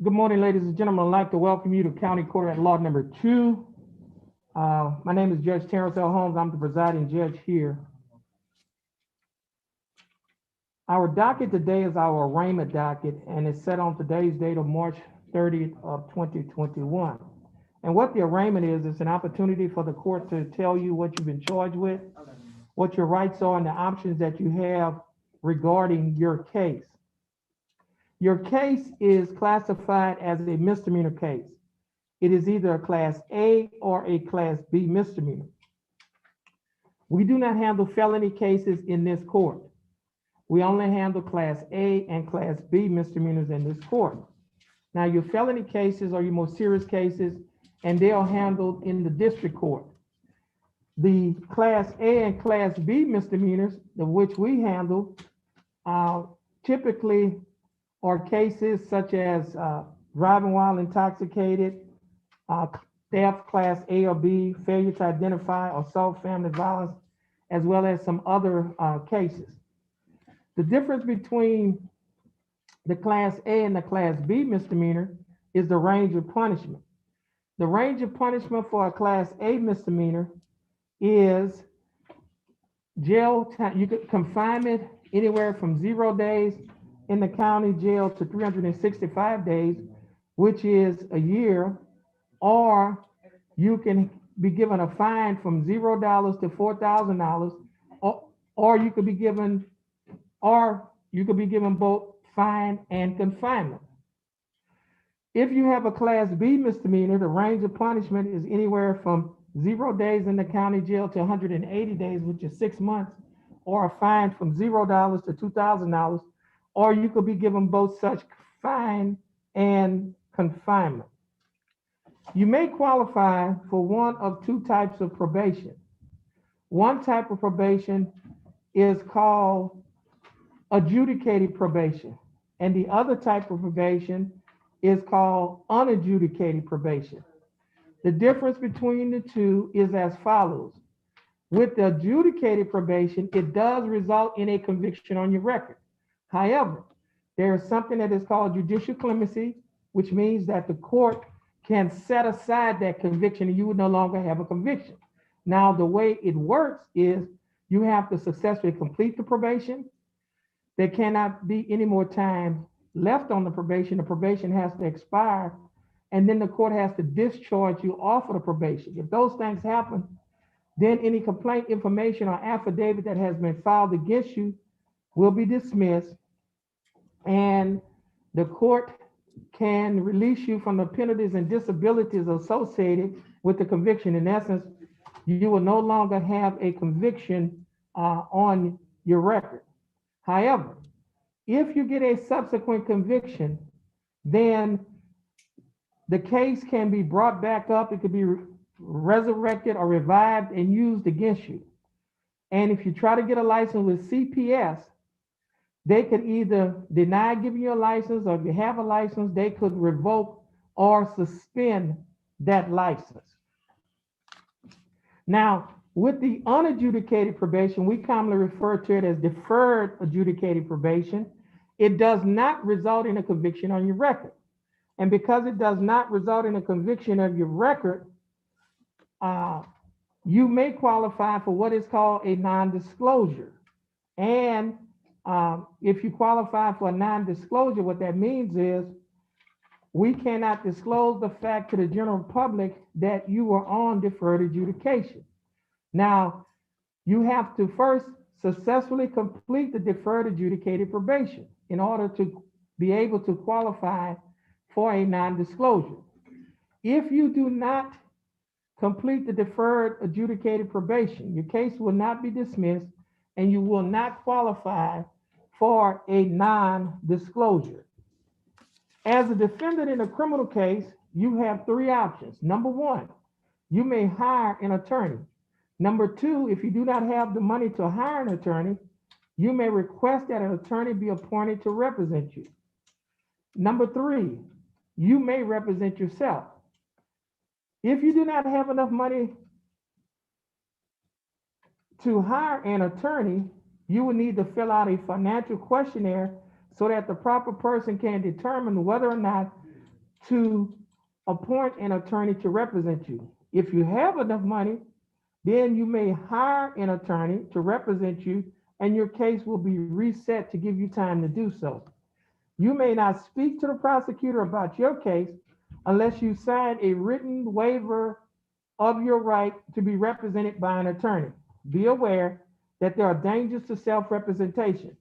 Good morning, ladies and gentlemen. I'd like to welcome you to County Court at Law number 2. My name is Judge Terrence Holmes. I'm the presiding judge here. Our docket today is our arraignment docket, and it's set on today's date of March 30th of 2021. And what the arraignment is, it's an opportunity for the court to tell you what you've been charged with, what your rights are, and the options that you have regarding your case. Your case is classified as a misdemeanor case. It is either a Class A or a Class B misdemeanor. We do not handle felony cases in this court. We only handle Class A and Class B misdemeanors in this court. Now, your felony cases are your most serious cases, and they are handled in the district court. The Class A and Class B misdemeanors, of which we handle, typically are cases such as driving while intoxicated, theft, Class A or B, failure to identify, assault, family violence, as well as some other cases. The difference between the Class A and the Class B misdemeanor is the range of punishment. The range of punishment for a Class A misdemeanor is jail time. You could confinement anywhere from 0 days in the county jail to 365 days, which is a year, or you can be given a fine from $0 to $4,000, or you could be given both fine and confinement. If you have a Class B misdemeanor, the range of punishment is anywhere from 0 days in the county jail to 180 days, which is 6 months, or a fine from $0 to $2,000, or you could be given both such fine and confinement. You may qualify for one of two types of probation. One type of probation is called adjudicated probation, and the other type of probation is called unadjudicated probation. The difference between the two is as follows. With the adjudicated probation, it does result in a conviction on your record. However, there is something that is called judicial clemency, which means that the court can set aside that conviction and you would no longer have a conviction. Now, the way it works is you have to successfully complete the probation. There cannot be any more time left on the probation. The probation has to expire, and then the court has to discharge you off of the probation. If those things happen, then any complaint information or affidavit that has been filed against you will be dismissed, and the court can release you from the penalties and disabilities associated with the conviction. In essence, you will no longer have a conviction on your record. However, if you get a subsequent conviction, then the case can be brought back up. It could be resurrected or revived and used against you. And if you try to get a license with CPS, they could either deny giving you a license, or if you have a license, they could revoke or suspend that license. Now, with the unadjudicated probation, we commonly refer to it as deferred adjudicated probation. It does not result in a conviction on your record. And because it does not result in a conviction of your record, you may qualify for what is called a non-disclosure. And if you qualify for a non-disclosure, what that means is we cannot disclose the fact to the general public that you were on deferred adjudication. Now, you have to first successfully complete the deferred adjudicated probation in order to be able to qualify for a non-disclosure. If you do not complete the deferred adjudicated probation, your case will not be dismissed and you will not qualify for a non-disclosure. As a defendant in a criminal case, you have three options. Number one, you may hire an attorney. Number two, if you do not have the money to hire an attorney, you may request that an attorney be appointed to represent you. Number three, you may represent yourself. If you do not have enough money to hire an attorney, you will need to fill out a financial questionnaire so that the proper person can determine whether or not to appoint an attorney to represent you. If you have enough money, then you may hire an attorney to represent you, and your case will be reset to give you time to do so. You may not speak to the prosecutor about your case unless you sign a written waiver of your right to be represented by an attorney. Be aware that there are dangers to self-representation.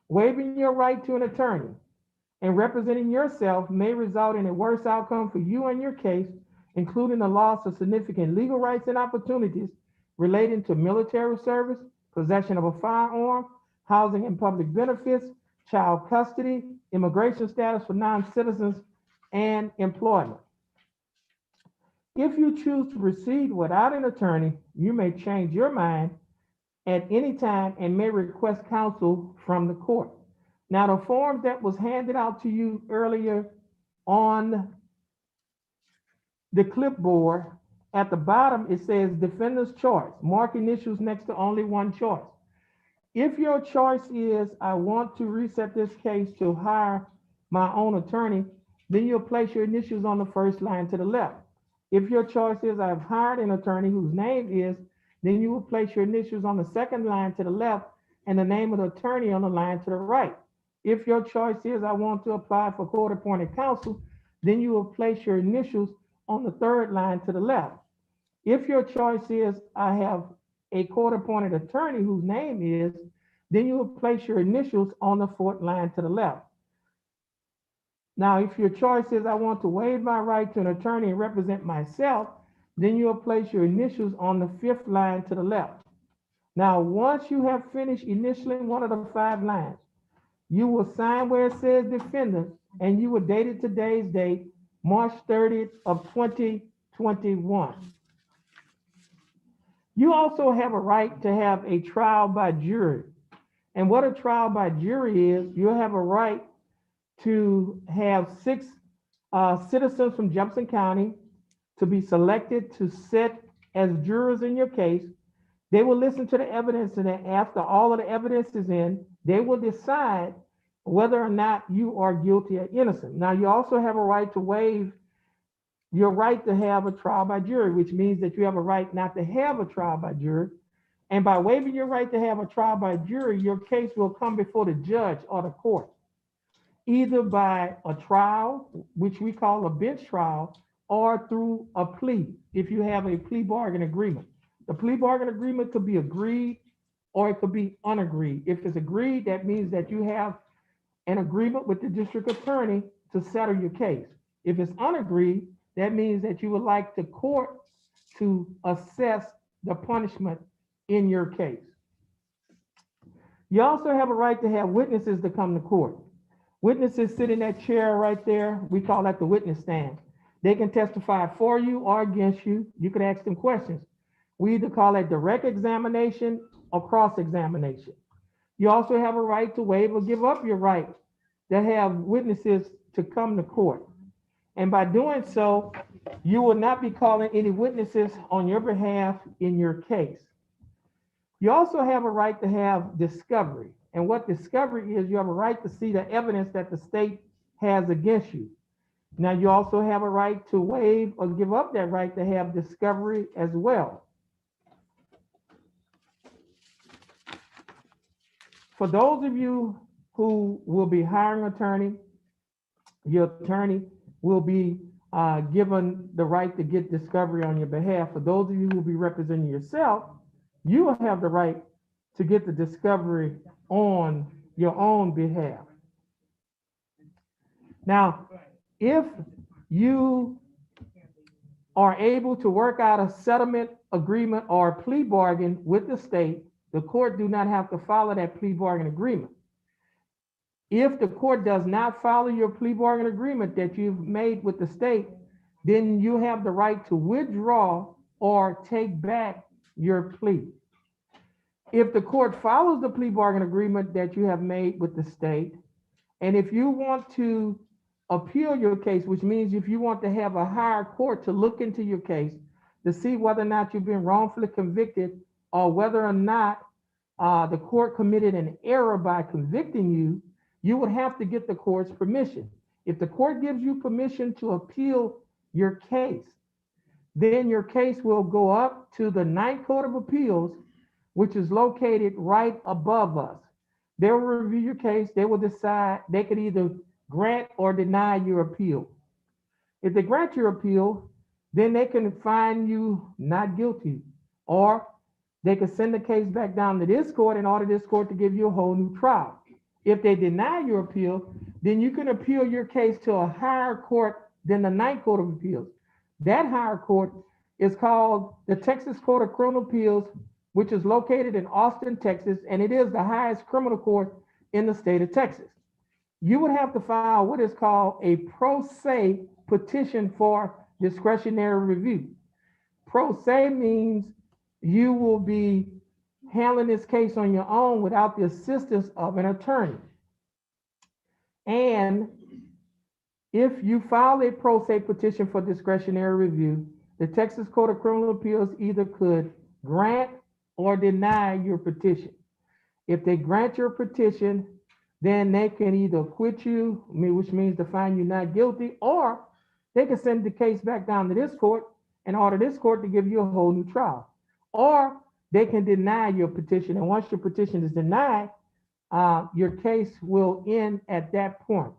Waiving your right to an attorney and representing yourself may result in a worse outcome for you and your case, including the loss of significant legal rights and opportunities relating to military service, possession of a firearm, housing and public benefits, child custody, immigration status for non-citizens, and employment. If you choose to proceed without an attorney, you may change your mind at any time and may request counsel from the court. Now, the form that was handed out to you earlier on the clipboard, at the bottom, it says defendant's choice. Mark initials next to only one choice. If your choice is, I want to reset this case to hire my own attorney, then you'll place your initials on the first line to the left. If your choice is, I've hired an attorney whose name is, then you will place your initials on the second line to the left and the name of the attorney on the line to the right. If your choice is, I want to apply for court-appointed counsel, then you will place your initials on the third line to the left. If your choice is, I have a court-appointed attorney whose name is, then you will place your initials on the fourth line to the left. Now, if your choice is, I want to waive my right to an attorney and represent myself, then you will place your initials on the fifth line to the left. Now, once you have finished initialing one of the 5 lines, you will sign where it says defendant, and you will date it today's date, March 30th of 2021. You also have a right to have a trial by jury. And what a trial by jury is, you have a right to have 6 citizens from Jefferson County to be selected to sit as jurors in your case. They will listen to the evidence, and then after all of the evidence is in, they will decide whether or not you are guilty or innocent. Now, you also have a right to waive your right to have a trial by jury, which means that you have a right not to have a trial by jury. And by waiving your right to have a trial by jury, your case will come before the judge or the court, either by a trial, which we call a bench trial, or through a plea, if you have a plea bargain agreement. The plea bargain agreement could be agreed or it could be unagreed. If it's agreed, that means that you have an agreement with the district attorney to settle your case. If it's unagreed, that means that you would like the court to assess the punishment in your case. You also have a right to have witnesses to come to court. Witnesses sit in that chair right there. We call that the witness stand. They can testify for you or against you. You can ask them questions. We either call that direct examination or cross-examination. You also have a right to waive or give up your right to have witnesses to come to court. And by doing so, you will not be calling any witnesses on your behalf in your case. You also have a right to have discovery. And what discovery is, you have a right to see the evidence that the state has against you. Now, you also have a right to waive or give up that right to have discovery as well. For those of you who will be hiring an attorney, your attorney will be given the right to get discovery on your behalf. For those of you who will be representing yourself, you will have the right to get the discovery on your own behalf. Now, if you are able to work out a settlement agreement or a plea bargain with the state, the court do not have to follow that plea bargain agreement. If the court does not follow your plea bargain agreement that you've made with the state, then you have the right to withdraw or take back your plea. If the court follows the plea bargain agreement that you have made with the state, and if you want to appeal your case, which means if you want to have a higher court to look into your case to see whether or not you've been wrongfully convicted or whether or not the court committed an error by convicting you, you would have to get the court's permission. If the court gives you permission to appeal your case, then your case will go up to the Ninth Court of Appeals, which is located right above us. They will review your case. They will decide. They could either grant or deny your appeal. If they grant your appeal, then they can find you not guilty, or they can send the case back down to this court and order this court to give you a whole new trial. If they deny your appeal, then you can appeal your case to a higher court than the Ninth Court of Appeals. That higher court is called the Texas Court of Criminal Appeals, which is located in Austin, Texas, and it is the highest criminal court in the state of Texas. You would have to file what is called a pro se petition for discretionary review. Pro se means you will be handling this case on your own without the assistance of an attorney. And if you file a pro se petition for discretionary review, the Texas Court of Criminal Appeals either could grant or deny your petition. If they grant your petition, then they can either acquit you, which means to find you not guilty, or they can send the case back down to this court and order this court to give you a whole new trial. Or they can deny your petition. And once your petition is denied, your case will end at that point.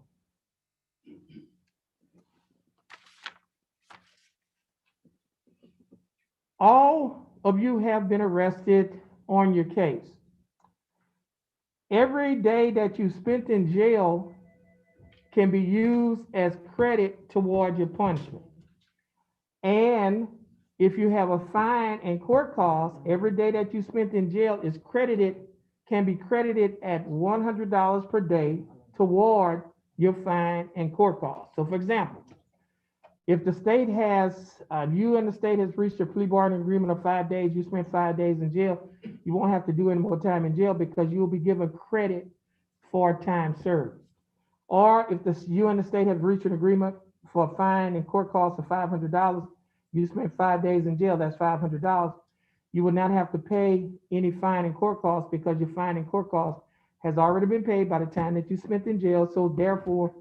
All of you have been arrested on your case. Every day that you spent in jail can be used as credit toward your punishment. And if you have a fine and court costs, every day that you spent in jail is credited, can be credited at $100 per day toward your fine and court costs. So for example, if the state has, you and the state has reached a plea bargaining agreement of 5 days, you spent 5 days in jail, you won't have to do any more time in jail because you will be given credit for time served. Or if you and the state have reached an agreement for a fine and court costs of $500, you spent 5 days in jail, that's $500. You will not have to pay any fine and court costs because your fine and court costs has already been paid by the time that you spent in jail. So therefore,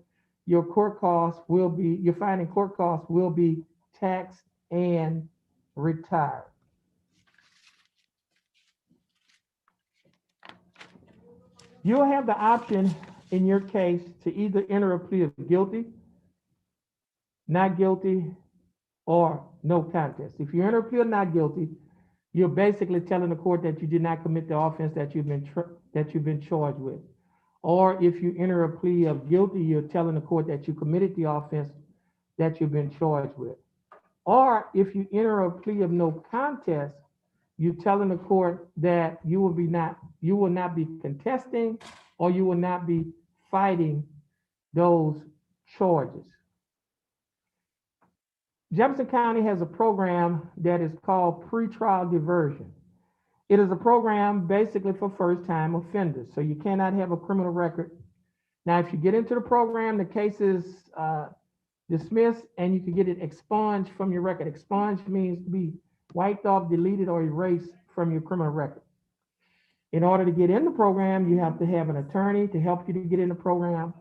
your court costs will be, your fine and court costs will be taxed and retired. You'll have the option in your case to either enter a plea of guilty, not guilty, or no contest. If you enter a plea of not guilty, you're basically telling the court that you did not commit the offense that you've been charged with. Or if you enter a plea of guilty, you're telling the court that you committed the offense that you've been charged with. Or if you enter a plea of no contest, you're telling the court that you will not be contesting or you will not be fighting those charges. Jefferson County has a program that is called pretrial diversion. It is a program basically for first-time offenders, so you cannot have a criminal record. Now, if you get into the program, the case is dismissed and you can get it expunged from your record. Expunged means to be wiped off, deleted, or erased from your criminal record. In order to get in the program, you have to have an attorney to help you to get in the program.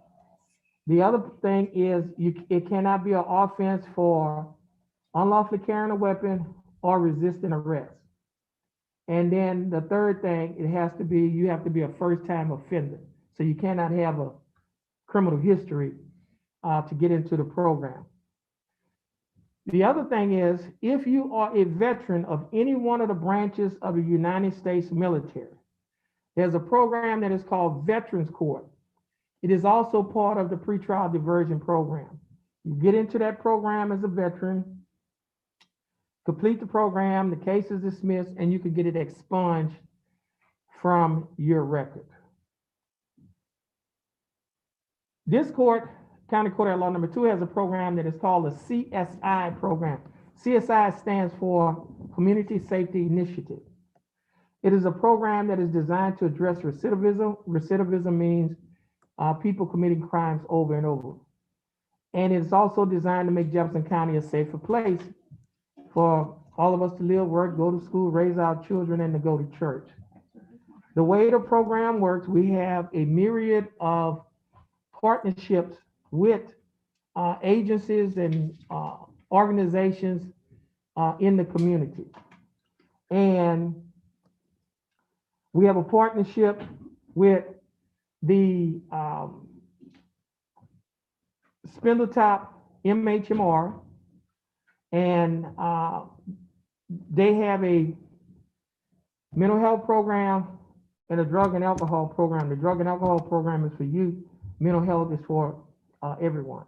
The other thing is it cannot be an offense for unlawfully carrying a weapon or resisting arrest. And then the third thing, you have to be a first-time offender. So you cannot have a criminal history to get into the program. The other thing is, if you are a veteran of any one of the branches of the United States military, there's a program that is called Veterans Court. It is also part of the pretrial diversion program. You get into that program as a veteran, complete the program, the case is dismissed, and you can get it expunged from your record. This court, County Court at Law number 2, has a program that is called a CSI program. CSI stands for Community Safety Initiative. It is a program that is designed to address recidivism. Recidivism means people committing crimes over and over. And it's also designed to make Jefferson County a safer place for all of us to live, work, go to school, raise our children, and to go to church. The way the program works, we have a myriad of partnerships with agencies and organizations in the community. And we have a partnership with the Spindletop MHMR, and they have a mental health program and a drug and alcohol program. The drug and alcohol program is for youth. Mental health is for everyone.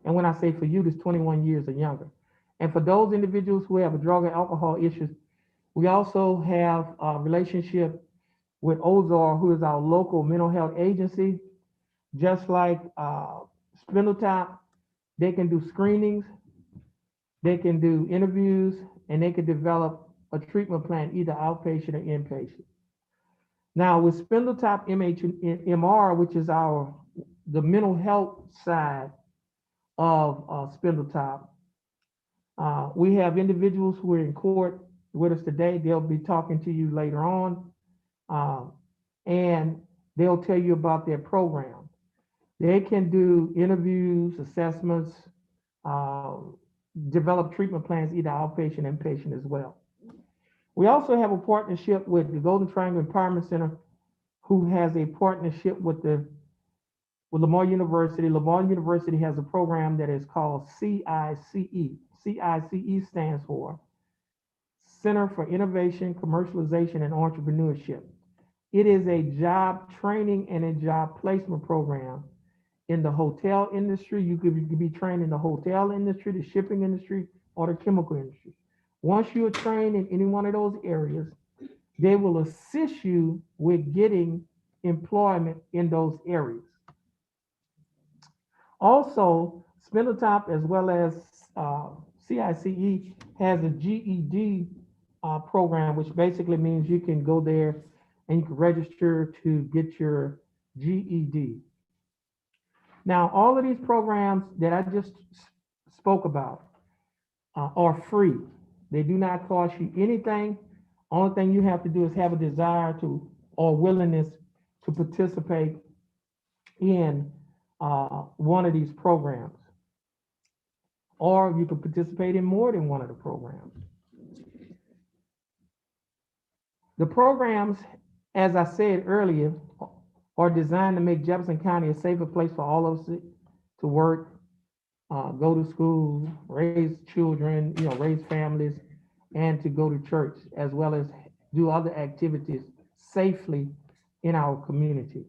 And when I say for youth, it's 21 years or younger. And for those individuals who have a drug and alcohol issues, we also have a relationship with Ozar, who is our local mental health agency. Just like Spindletop, they can do screenings, they can do interviews, and they can develop a treatment plan, either outpatient or inpatient. Now with Spindletop MHMR, which is the mental health side of Spindletop, we have individuals who are in court with us today. They'll be talking to you later on, and they'll tell you about their program. They can do interviews, assessments, develop treatment plans, either outpatient and inpatient as well. We also have a partnership with the Golden Triangle Empowerment Center, who has a partnership with Lamar University. Lamar University has a program that is called CICE. CICE stands for Center for Innovation, Commercialization, and Entrepreneurship. It is a job training and a job placement program in the hotel industry. You could be trained in the hotel industry, the shipping industry, or the chemical industry. Once you're trained in any one of those areas, they will assist you with getting employment in those areas. Also, Spindletop, as well as CICE, has a GED program, which basically means you can go there and you can register to get your GED. Now, all of these programs that I just spoke about are free. They do not cost you anything. Only thing you have to do is have a desire to or willingness to participate in one of these programs. Or you can participate in more than one of the programs. The programs, as I said earlier, are designed to make Jefferson County a safer place for all of us to work, go to school, raise children, raise families, and to go to church, as well as do other activities safely in our community.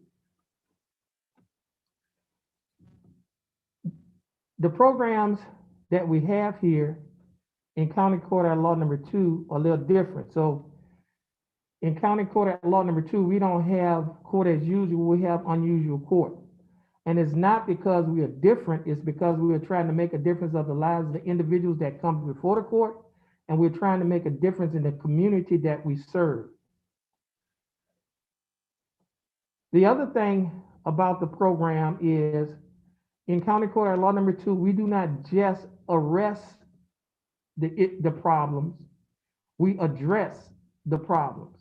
The programs that we have here in County Court at Law Number 2 are a little different. So in County Court at Law Number 2, we don't have court as usual, we have unusual court. And it's not because we are different, it's because we are trying to make a difference of the lives of the individuals that come before the court, and we're trying to make a difference in the community that we serve. The other thing about the program is in County Court at Law Number 2, we do not just arrest the problems, we address the problems.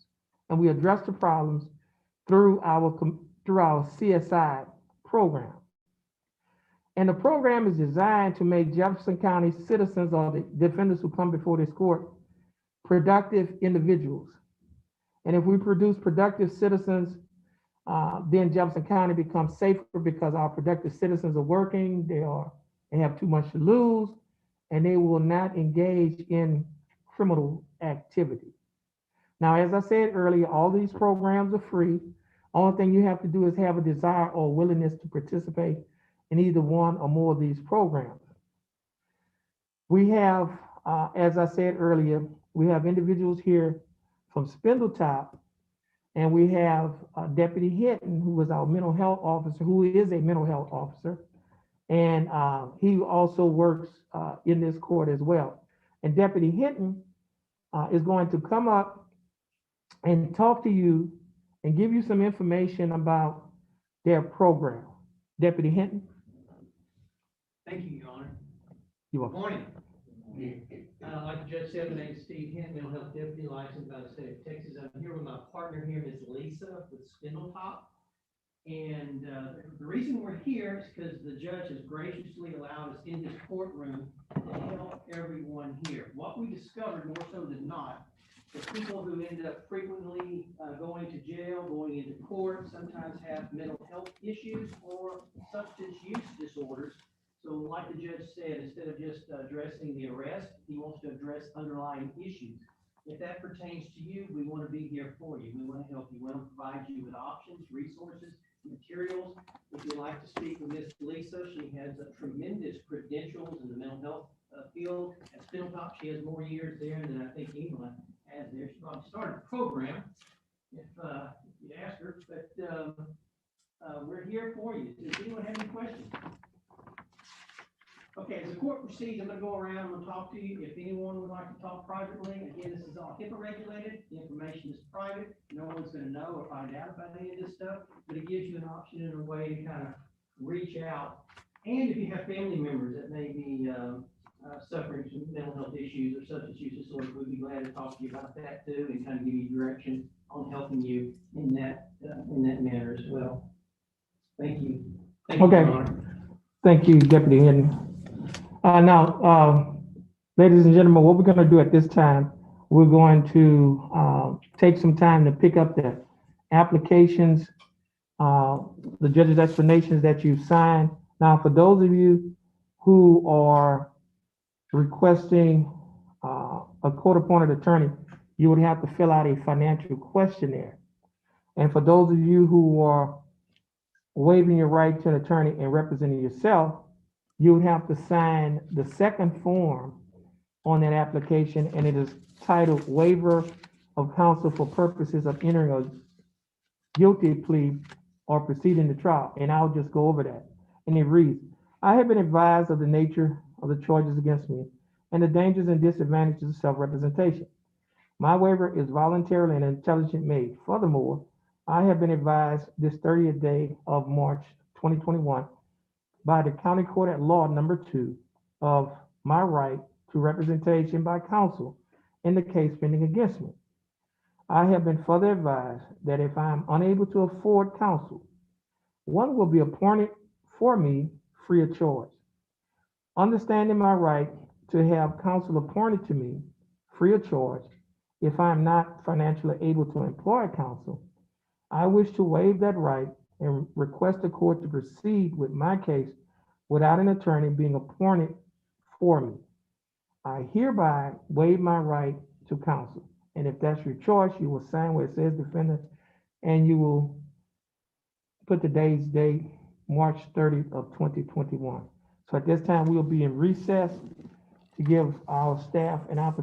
And we address the problems through our CSI program. And the program is designed to make Jefferson County citizens, or the defendants who come before this court, productive individuals. And if we produce productive citizens, then Jefferson County becomes safer because our productive citizens are working, they have too much to lose, and they will not engage in criminal activity. Now, as I said earlier, all these programs are free. Only thing you have to do is have a desire or willingness to participate in either one or more of these programs. We have, as I said earlier, we have individuals here from Spindletop, and we have Deputy Hinton, who is our mental health officer, who is a mental health officer, and he also works in this court as well. And Deputy Hinton is going to come up and talk to you and give you some information about their program. Deputy Hinton. Thank you, Your Honor. You're Good welcome. morning. Like the judge said, my name is Steve Hinton, mental health deputy, licensed by the state of Texas. I'm here with my partner here, Ms. Lisa with Spindletop. And the reason we're here is because the judge has graciously allowed us in this courtroom to help everyone here. What we discovered more so than not, is people who end up frequently going to jail, going into court, sometimes have mental health issues or substance use disorders. So like the judge said, instead of just addressing the arrest, he wants to address underlying issues. If that pertains to you, we want to be here for you. We want to help you. We want to provide you with options, resources, materials. If you'd like to speak with Ms. Lisa, she has a tremendous credentials in the mental health field. At Spindletop, she has more years there than I think anyone has there. She probably started a program if you ask her, but we're here for you. Does anyone have any questions? Okay, as the court proceeds, I'm gonna go around, I'm gonna talk to you. If anyone would like to talk privately, again, this is all HIPAA regulated, the information is private, no one's gonna know or find out about any of this stuff, but it gives you an option and a way to kind of reach out. And if you have family members that may be suffering from mental health issues or substance use disorders, we'd be glad to talk to you about that too, and kind of give you direction on helping you in that manner as well. Thank you. Thank you, Okay. Your Honor. Thank you, Deputy Henry. Now, ladies and gentlemen, what we're going to do at this time, we're going to take some time to pick up the applications, the judge's explanations that you signed. Now, for those of you who are requesting a court-appointed attorney, you would have to fill out a financial questionnaire. And for those of you who are waiving your right to an attorney and representing yourself, you would have to sign the second form on that application, and it is titled Waiver of Counsel for Purposes of Entering a Guilty Plea or Proceeding to Trial. And I'll just go over that. And it reads, I have been advised of the nature of the charges against me and the dangers and disadvantages of self-representation. My waiver is voluntarily and intelligently made. Furthermore, I have been advised this 30th day of March 2021 by the County Court at Law number 2 of my right to representation by counsel in the case pending against me. I have been further advised that if I am unable to afford counsel, one will be appointed for me free of charge. Understanding my right to have counsel appointed to me free of charge, if I am not financially able to employ counsel, I wish to waive that right and request the court to proceed with my case without an attorney being appointed for me. I hereby waive my right to counsel. And if that's your choice, you will sign where it says defendant, and you will put today's date, March 30th of 2021. So at this time, we'll be in recess to give our staff an opportunity